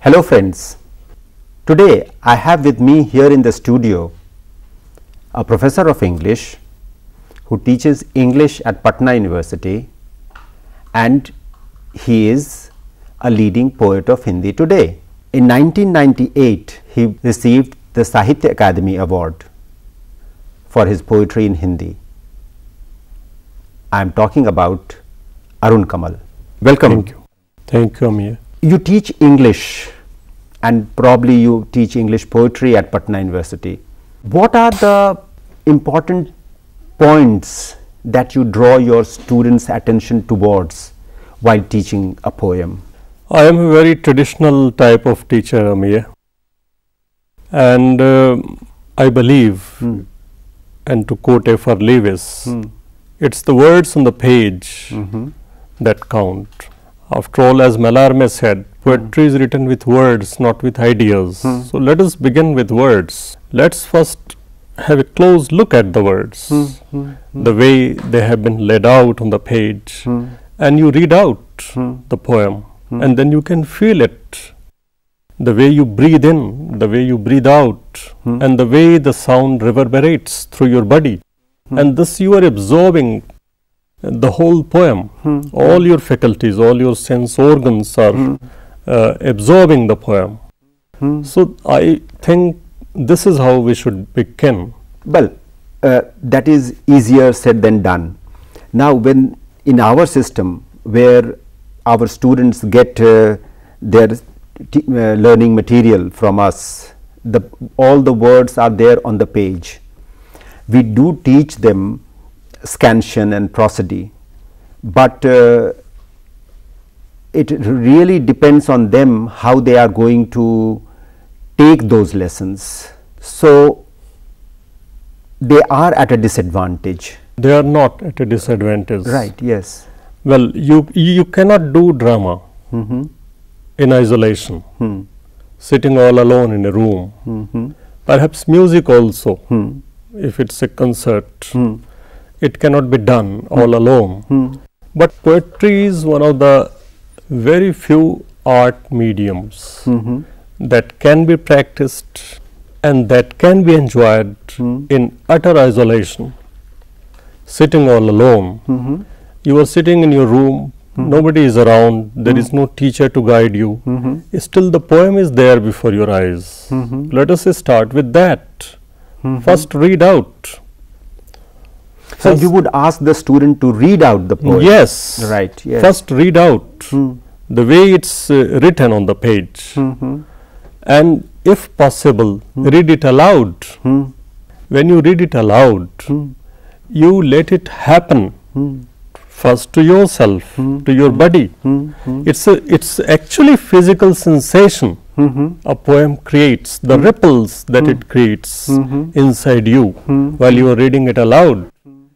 Hello friends, today I have with me here in the studio a professor of English who teaches English at Patna University, and he is a leading poet of Hindi today. In 1998 he received the Sahitya Akademi Award for his poetry in Hindi. I am talking about Arun Kamal. Welcome. Thank you. Thank you, Amir. You teach English and probably you teach English poetry at Patna University. What are the important points that you draw your students' attention towards while teaching a poem? I am a very traditional type of teacher, Amir, and I believe, and to quote F.R. Lewis, it's the words on the page that count. After all, as Mallarmé said, poetry is written with words, not with ideas. So let us begin with words. Let's first have a close look at the words, the way they have been laid out on the page, and you read out the poem, and then you can feel it, the way you breathe in, the way you breathe out, and the way the sound reverberates through your body. And thus you are absorbing the whole poem. All your faculties, all your sense organs are absorbing the poem. So I think this is how we should begin. Well, that is easier said than done. Now, when in our system where our students get their learning material from us, all the words are there on the page. We do teach them scansion and prosody, but it really depends on them how they are going to take those lessons. So they are at a disadvantage. They are not at a disadvantage. Right, yes. Well, you cannot do drama in isolation, sitting all alone in a room. Perhaps music also, if it's a concert, it cannot be done all alone. But poetry is one of the very few art mediums that can be practiced and that can be enjoyed in utter isolation, sitting all alone. You are sitting in your room, nobody is around, there is no teacher to guide you, still the poem is there before your eyes. Let us start with that. First read out. So you would ask the student to read out the poem? Yes. Right, yes. First read out the way it's written on the page, and if possible read it aloud. When you read it aloud, you let it happen first to yourself, to your body. It's actually physical sensation a poem creates, the ripples that it creates inside you while you are reading it aloud,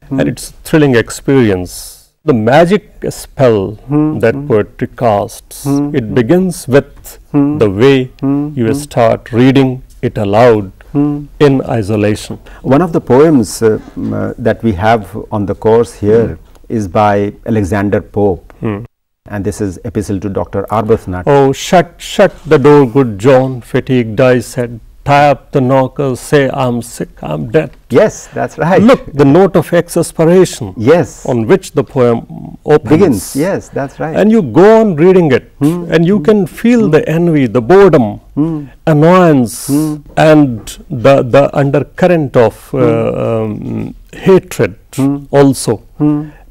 and it's a thrilling experience. The magic spell that poetry casts, it begins with the way you start reading it aloud in isolation. One of the poems that we have on the course here is by Alexander Pope, and this is Epistle to Dr. Arbuthnot. Oh, shut the door, good John, fatigued I said, tie up the knocker, say I'm sick, I'm dead. Yes, that's right. Look, the note of exasperation on which the poem opens. Yes, that's right. And you go on reading it, and you can feel the envy, the boredom, annoyance, and the undercurrent of hatred also,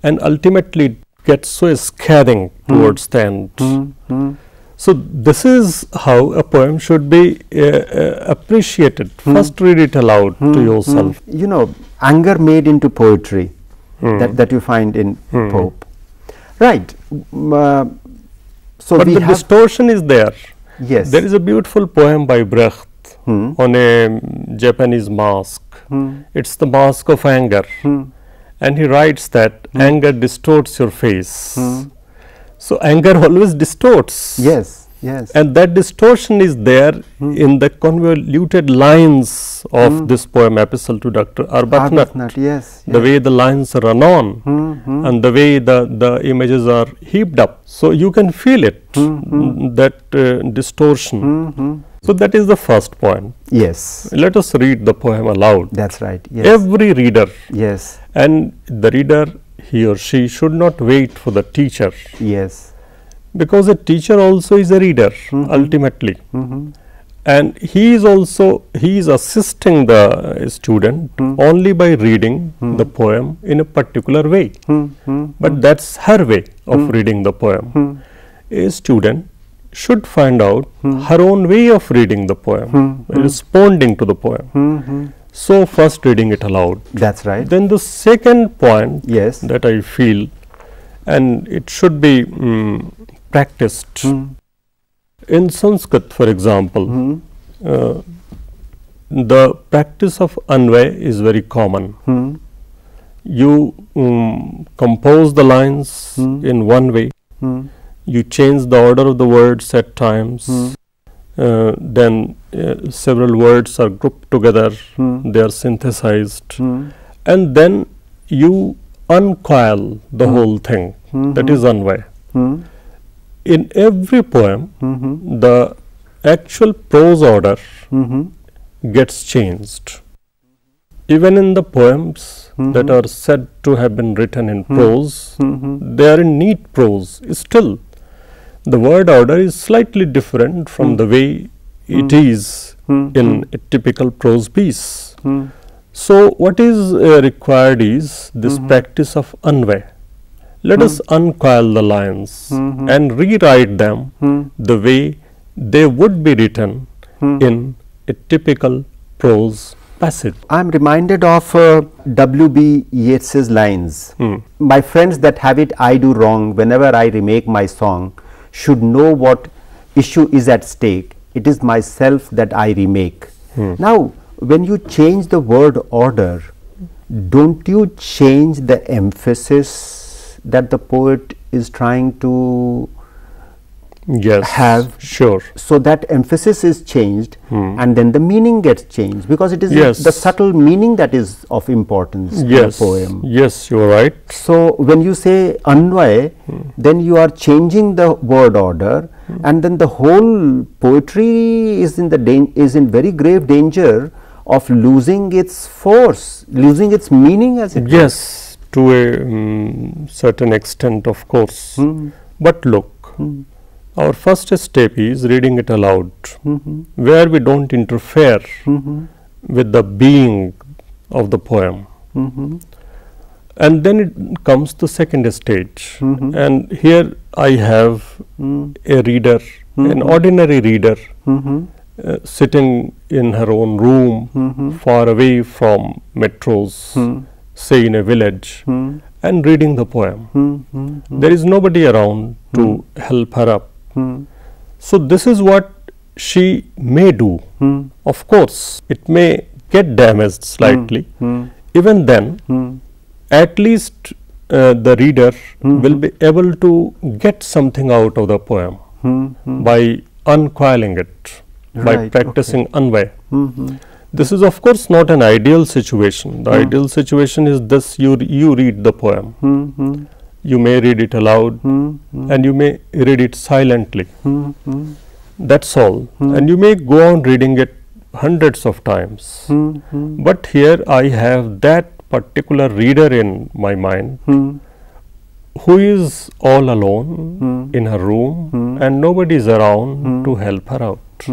and ultimately gets so scathing towards the end. So this is how a poem should be appreciated. First read it aloud to yourself. You know, anger made into poetry, that you find in Pope. Right. So but the distortion is there. Yes. There is a beautiful poem by Brecht on a Japanese mask. It's the mask of anger. And he writes that anger distorts your face. So anger always distorts. Yes. Yes. And that distortion is there in the convoluted lines of this poem, Epistle to Dr. Arbuthnot. Arbuthnot, yes. The way the lines run on and the way the images are heaped up. So you can feel it, that distortion. So that is the first point. Yes. Let us read the poem aloud. That's right. Yes. Every reader, Yes. and the reader, he or she should not wait for the teacher, Yes. because a teacher also is a reader ultimately. And he is assisting the student only by reading the poem in a particular way. But that's her way of reading the poem. A student should find out her own way of reading the poem, responding to the poem. So first reading it aloud. That's right. Then the second point Yes. that I feel, and it should be practiced. In Sanskrit, for example, the practice of Anvay is very common. You compose the lines in one way. You change the order of the words at times. Then several words are grouped together. They are synthesized. And then you uncoil the whole thing. That is Anvay. In every poem, the actual prose order gets changed. Even in the poems that are said to have been written in prose, they are in neat prose. Still, the word order is slightly different from the way it is in a typical prose piece. So, what is required is this practice of Anvay. Let us uncoil the lines and rewrite them the way they would be written in a typical prose passage. I am reminded of W.B. Yeats's lines. My friends that have it I do wrong, whenever I remake my song, should know what issue is at stake. It is myself that I remake. Now, when you change the word order, don't you change the emphasis that the poet is trying to have? Sure. So that emphasis is changed and then the meaning gets changed, because it is the subtle meaning that is of importance in the poem. Yes, you are right. So when you say Anvay, then you are changing the word order, and then the whole poetry is in very grave danger of losing its force, losing its meaning, as it were. Yes, to a certain extent, of course. But look, our first step is reading it aloud, where we don't interfere with the being of the poem. And then it comes to second stage, and here I have a reader, an ordinary reader, sitting in her own room, far away from metros, say in a village, and reading the poem. There is nobody around to help her up. So this is what she may do. Of course, it may get damaged slightly. Even then, at least the reader will be able to get something out of the poem by uncoiling it, by practicing Anvay. This is of course not an ideal situation. The ideal situation is this: you read the poem. You may read it aloud and you may read it silently. That's all. And you may go on reading it hundreds of times. But here I have that particular reader in my mind who is all alone in her room and nobody is around to help her out.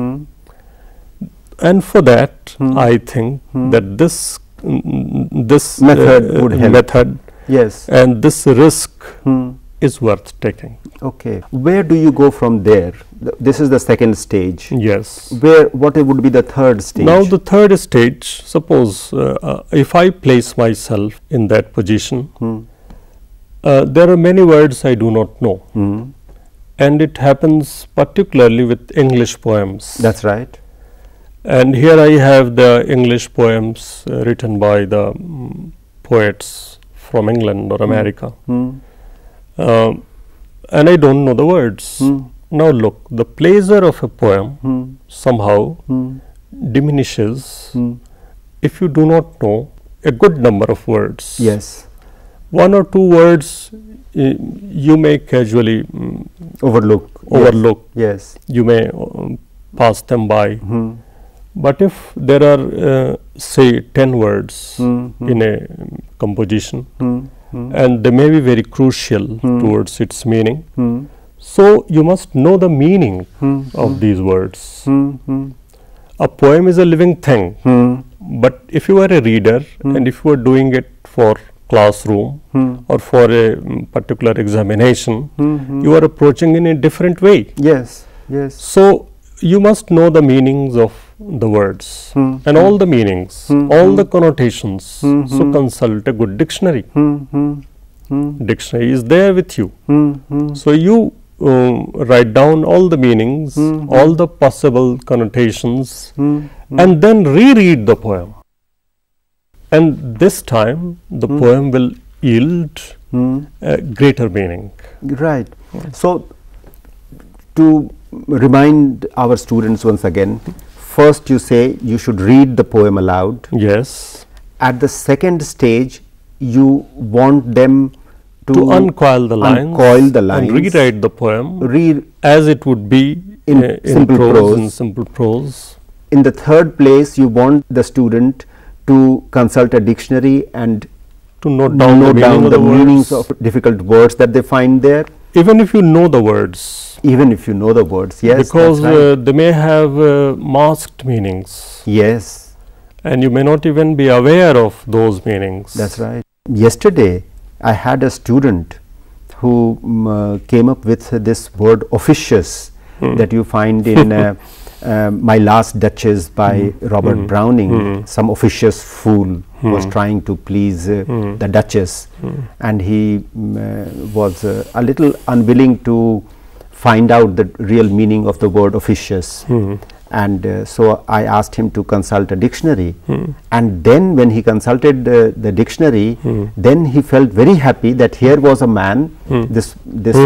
And for that, I think that this method would help. Yes. And this risk is worth taking. Okay. Where do you go from there? This is the second stage. Yes. What would be the third stage? Now the third stage, suppose if I place myself in that position, there are many words I do not know. And it happens particularly with English poems. That's right. And here I have the English poems written by the poets from England or America. And I don't know the words. Now look, the pleasure of a poem somehow diminishes if you do not know a good number of words. Yes. One or two words you may casually Overlook. overlook. Yes. You may pass them by. But if there are say 10 words in a composition and they may be very crucial towards its meaning, so you must know the meaning of these words. A poem is a living thing, but if you are a reader and if you are doing it for classroom or for a particular examination, you are approaching in a different way. Yes. Yes. So you must know the meanings of the words and all the meanings, all the connotations. So consult a good dictionary. Dictionary is there with you. So you write down all the meanings, all the possible connotations, and then reread the poem. And this time the poem will yield a greater meaning. Right. So to remind our students once again, first you say you should read the poem aloud. Yes. At the second stage, you want them to uncoil the lines, and rewrite the poem as it would be in simple prose. In simple prose. In the third place, you want the student to consult a dictionary and to note down the meanings of difficult words that they find there. Even if you know the words. Even if you know the words, yes. Because they may have masked meanings. Yes. And you may not even be aware of those meanings. That's right. Yesterday, I had a student who came up with this word officious that you find in My Last Duchess by Robert Browning. Some officious fool was trying to please the Duchess, and he was a little unwilling to find out the real meaning of the word officious. And so I asked him to consult a dictionary, and then when he consulted the dictionary, then he felt very happy that here was a man, this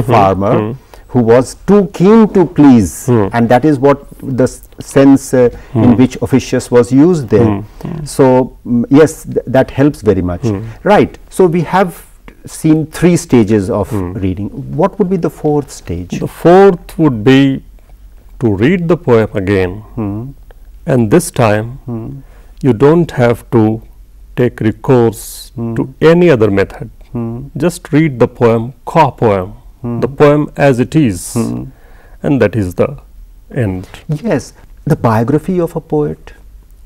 farmer, who was too keen to please, and that is what the sense in which officious was used there. So yes, that helps very much. Right. So we have seen 3 stages of reading. What would be the 4th stage? The 4th would be to read the poem again, and this time you don't have to take recourse to any other method. Just read the poem, qua poem, the poem as it is, and that is the end. Yes. The biography of a poet,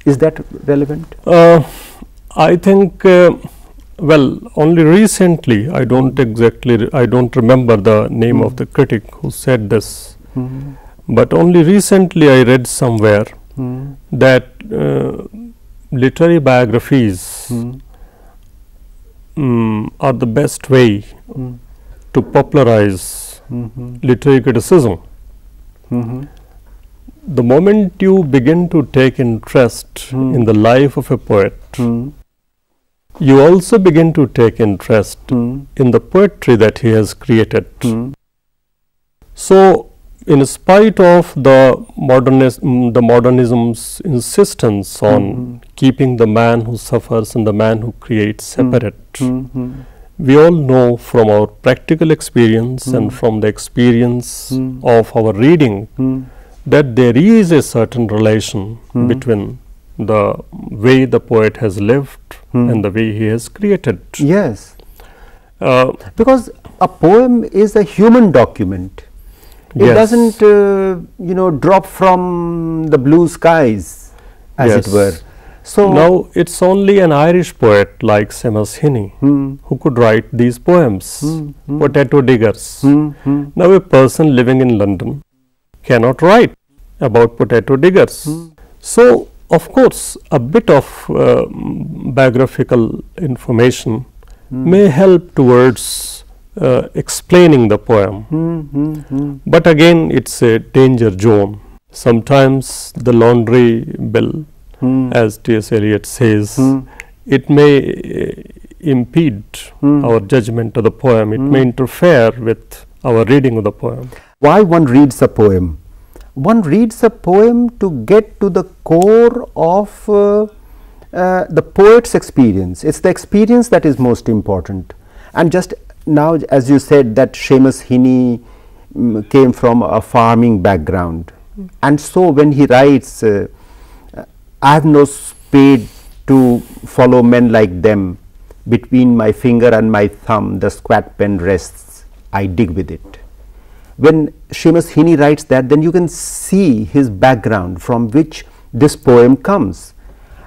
is that relevant? I think well, only recently, I don't remember the name of the critic who said this, but only recently I read somewhere that literary biographies are the best way to popularize literary criticism. The moment you begin to take interest in the life of a poet, you also begin to take interest in the poetry that he has created. So, in spite of the modernism's insistence on keeping the man who suffers and the man who creates separate, we all know from our practical experience and from the experience of our reading that there is a certain relation between the way the poet has lived and the way he has created. Yes. Because a poem is a human document. It doesn't, drop from the blue skies, as it were. So now it's only an Irish poet like Seamus Heaney who could write these poems, Potato Diggers. Now a person living in London cannot write about potato diggers. So of course a bit of biographical information may help towards explaining the poem, but again it's a danger zone. Sometimes the laundry bill, as T.S. Eliot says, it may impede our judgment of the poem, it may interfere with our reading of the poem. Why one reads a poem? One reads a poem to get to the core of the poet's experience. It's the experience that is most important. And just now, as you said, that Seamus Heaney came from a farming background, and so when he writes, I have no spade to follow men like them, between my finger and my thumb the squat pen rests, I dig with it. When Seamus Heaney writes that, then you can see his background from which this poem comes,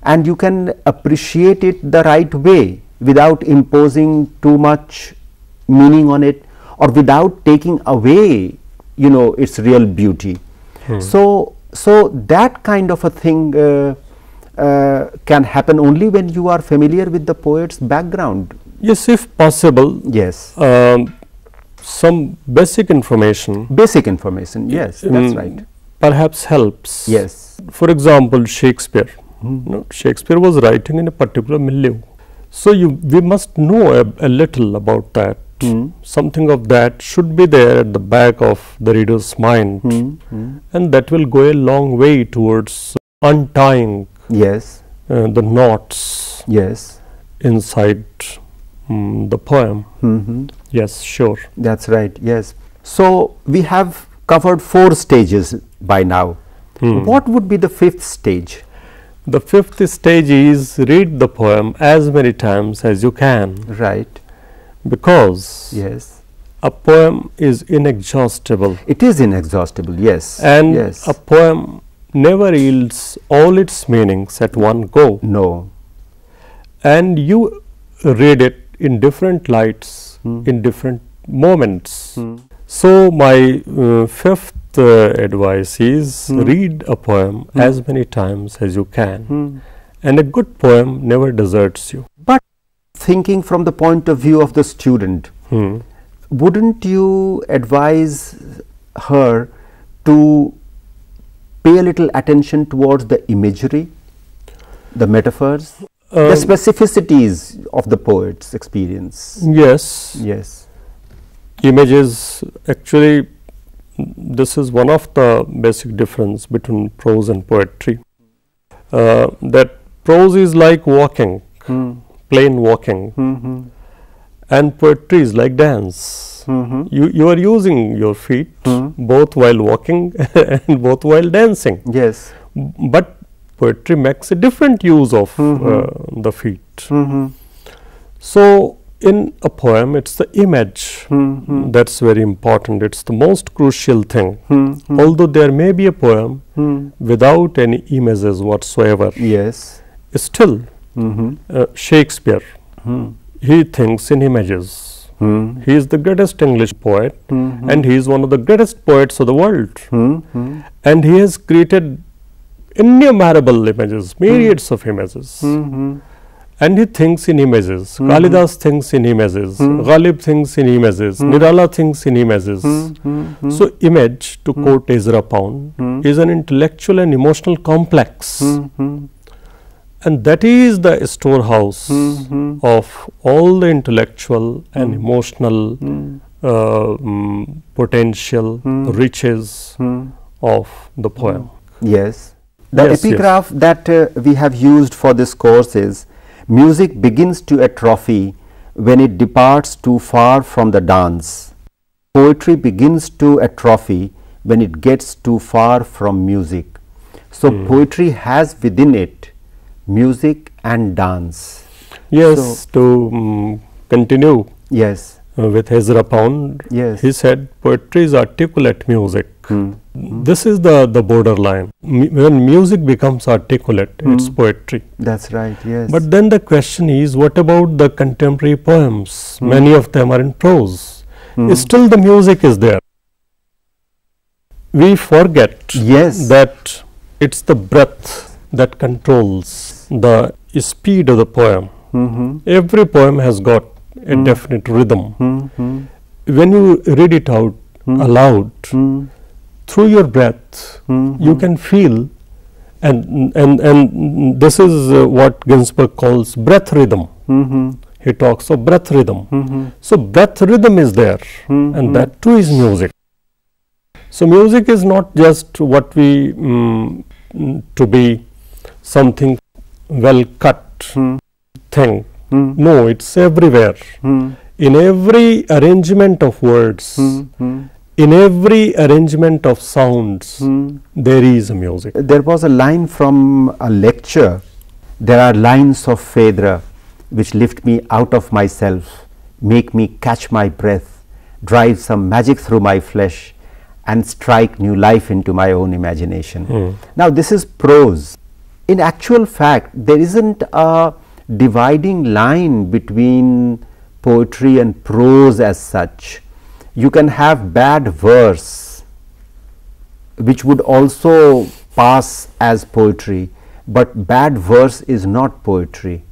and you can appreciate it the right way without imposing too much meaning on it, or without taking away, you know, its real beauty. So that kind of a thing can happen only when you are familiar with the poet's background. Yes, if possible. Yes. Some basic information. Basic information, yes, that's right. Perhaps helps. Yes. For example, Shakespeare. Shakespeare was writing in a particular milieu. So we must know a little about that. Something of that should be there at the back of the reader's mind, and that will go a long way towards untying the knots inside the poem. Yes, sure. That's right, yes. So we have covered 4 stages by now. What would be the 5th stage? The 5th stage is read the poem as many times as you can. Right. Because a poem is inexhaustible. It is inexhaustible, yes. And a poem never yields all its meanings at one go. No. And you read it in different lights, in different moments. So my 5th advice is read a poem as many times as you can. And a good poem never deserts you. But thinking from the point of view of the student, wouldn't you advise her to pay a little attention towards the imagery, the metaphors, the specificities of the poet's experience? Yes. Yes. Images, actually, this is one of the basic difference between prose and poetry. That prose is like walking, plain walking, and poetry is like dance. You are using your feet both while walking and both while dancing. Yes. But poetry makes a different use of the feet. So in a poem, it's the image that's very important. It's the most crucial thing. Although there may be a poem without any images whatsoever, still Shakespeare, he thinks in images. He is the greatest English poet, and he is one of the greatest poets of the world. And he has created innumerable images, myriads of images. And he thinks in images. Kalidas thinks in images. Ghalib thinks in images. Nirala thinks in images. So image, to quote Ezra Pound, is an intellectual and emotional complex. And that is the storehouse of all the intellectual and emotional potential riches of the poem. Yes. The epigraph that we have used for this course is, music begins to atrophy when it departs too far from the dance. Poetry begins to atrophy when it gets too far from music. So poetry has within it music and dance. Yes, so, to continue with Ezra Pound, he said poetry is articulate music. This is the borderline. When music becomes articulate, it's poetry. That's right, yes. But then the question is, what about the contemporary poems? Many of them are in prose. Still the music is there. We forget that it's the breath that controls the speed of the poem. Every poem has got a definite rhythm. When you read it out aloud, through your breath, you can feel, and this is what Ginsberg calls breath rhythm. He talks of breath rhythm. So breath rhythm is there, and that too is music. So music is not just what we to be something well cut thing. No, it's everywhere. In every arrangement of words, in every arrangement of sounds, there is a music. There was a line from a lecture, there are lines of Phaedra which lift me out of myself, make me catch my breath, drive some magic through my flesh and strike new life into my own imagination. Now this is prose. In actual fact, there isn't a dividing line between poetry and prose as such. You can have bad verse which would also pass as poetry, but bad verse is not poetry.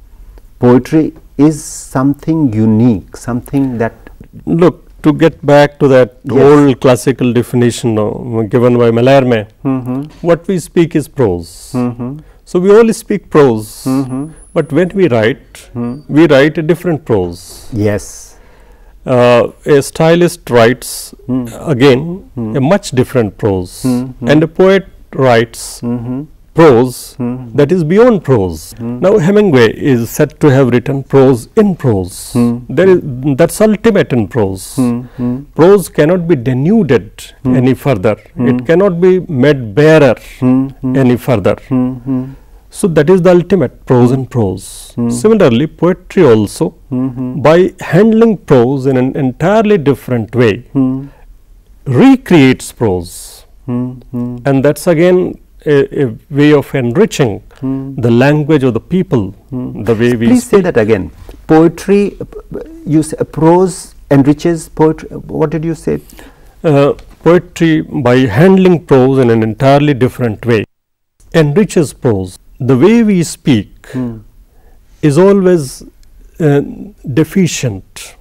Poetry is something unique, something that. Look, to get back to that old classical definition given by Mallarmé, what we speak is prose. So we only speak prose, but when we write a different prose. Yes. A stylist writes again a much different prose, and a poet writes prose that is beyond prose. Now Hemingway is said to have written prose in prose. That's ultimate in prose. Prose cannot be denuded any further. It cannot be made barer any further. So that is the ultimate, prose and prose. Similarly, poetry also, by handling prose in an entirely different way, recreates prose. And that's again a way of enriching the language of the people, the way we Please speak. say that again. Poetry, you say, prose enriches poetry. What did you say? Poetry, by handling prose in an entirely different way, enriches prose. The way we speak is always deficient.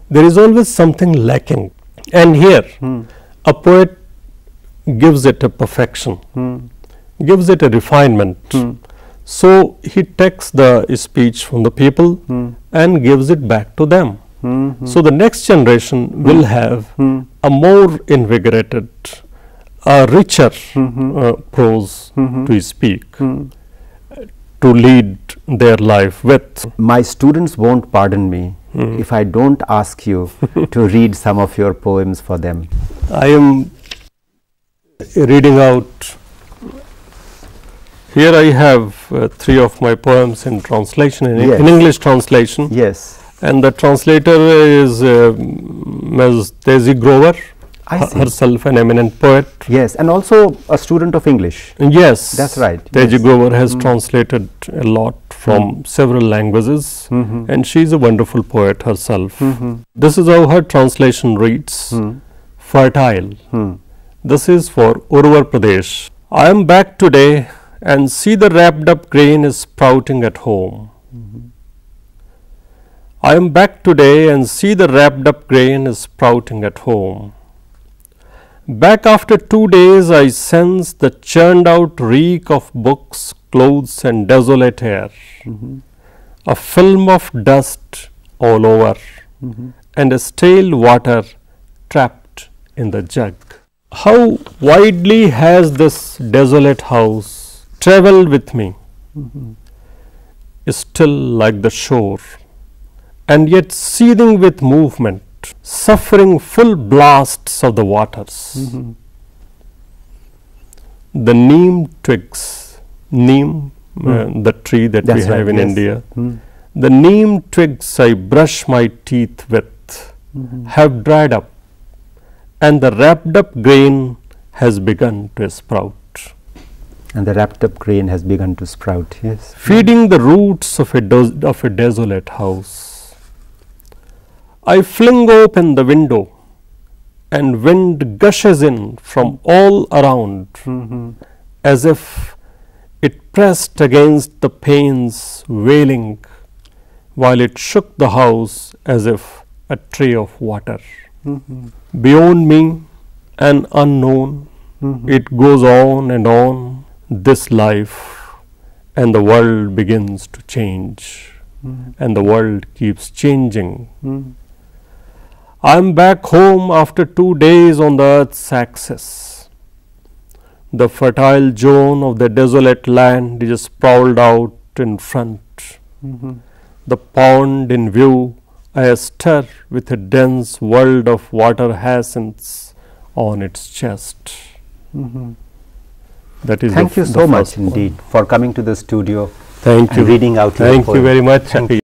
There is always something lacking. And here, a poet gives it a perfection, gives it a refinement. So he takes the speech from the people and gives it back to them. So the next generation will have a more invigorated, a richer prose to speak, to lead their life with. My students won't pardon me if I don't ask you to read some of your poems for them. I am reading out. Here I have 3 of my poems in translation, in English translation. Yes. And the translator is Ms. Daisy Grover, herself an eminent poet. Yes, and also a student of English. Yes, that's right. Daisy Grover has translated a lot from several languages, and she is a wonderful poet herself. This is how her translation reads: fertile. This is for Urvar Pradesh. I am back today and see the wrapped up grain is sprouting at home. I am back today and see the wrapped up grain is sprouting at home. Back after 2 days I sense the churned out reek of books, clothes and desolate air. A film of dust all over and a stale water trapped in the jug. How widely has this desolate house travelled with me, still like the shore, and yet seething with movement, suffering full blasts of the waters. The neem twigs, neem, the tree that we have in India, the neem twigs I brush my teeth with have dried up, and the wrapped up grain has begun to sprout. And the wrapped up grain has begun to sprout, yes. Feeding the roots of a desolate house. I fling open the window and wind gushes in from all around as if it pressed against the panes wailing while it shook the house as if a tray of water. Beyond me, an unknown, it goes on and on, this life, and the world begins to change, and the world keeps changing. I am back home after 2 days on the earth's axis. The fertile zone of the desolate land is sprawled out in front. The pond in view I stir with a dense world of water hyacinths on its chest. That is Thank you so much indeed for coming to the studio Thank and you. reading out your Thank you poem. very much. Thank you.